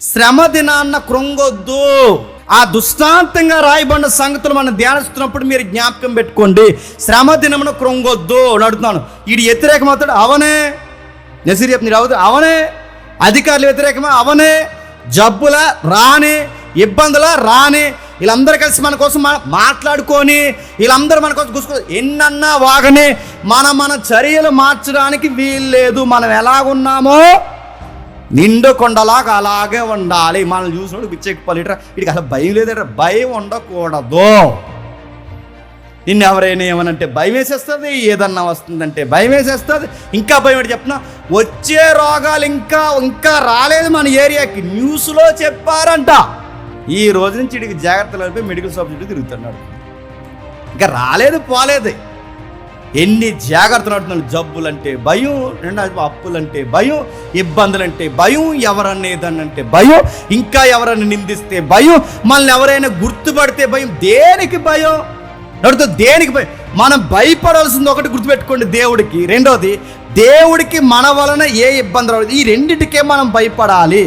శ్రమ దినాన్న కృంగొద్దు. ఆ దృష్టాంతంగా రాయబడిన సంగతులు మనం ధ్యానిస్తున్నప్పుడు మీరు జ్ఞాపకం పెట్టుకోండి. శ్రమ దినమున కృంగొద్దు అని అడుగుతున్నాను. వీడు వ్యతిరేకమవుతాడు, అవనే. నసీర్ చెప్తుంది అవనే. అధికారులు వ్యతిరేకమా, అవనే. జబ్బుల రాని, ఇబ్బందుల రాని, వీళ్ళందరూ కలిసి మన కోసం మాట్లాడుకొని, వీళ్ళందరూ మన కోసం కూర్చుని ఎన్నన్నా వాగని, మన చర్యలు మార్చడానికి వీల్లేదు. మనం ఎలాగున్నామో నిండు కొండలాగా అలాగే ఉండాలి. మనల్ని చూసినప్పుడు పిచ్చెక్కిపోలేటరా, వీడికి అసలు భయం లేదట. భయం ఉండకూడదు. నిన్ను ఎవరైనా ఏమనంటే భయం వేసేస్తుంది, ఏదన్నా వస్తుందంటే భయం వేసేస్తుంది. ఇంకా భయం ఏంటి చెప్పిన, వచ్చే రోగాలు ఇంకా రాలేదు మన ఏరియాకి. న్యూస్లో చెప్పారంట. ఈ రోజు నుంచి వీడికి జాగ్రత్తలు అయిపోయి మెడికల్ షాప్ చుట్టూ తిరుగుతున్నాడు. ఇంకా రాలేదు, పోలేదు. ఎన్ని జాగ్రత్తలు అంటున్నాడు. జబ్బులంటే భయం, రెండో అప్పులంటే భయం, ఇబ్బందులంటే భయం, ఎవరన్నా ఏదన్నంటే భయం, ఇంకా ఎవరన్నా నిందిస్తే భయం, మనల్ని ఎవరైనా గుర్తుపడితే భయం. దేనికి భయం? నడుతూ దేనికి భయం? మనం భయపడాల్సింది ఒకటి గుర్తుపెట్టుకోండి, దేవుడికి. రెండోది, దేవుడికి మన వలన ఏ ఇబ్బంది రాదు. ఈ రెండింటికే మనం భయపడాలి.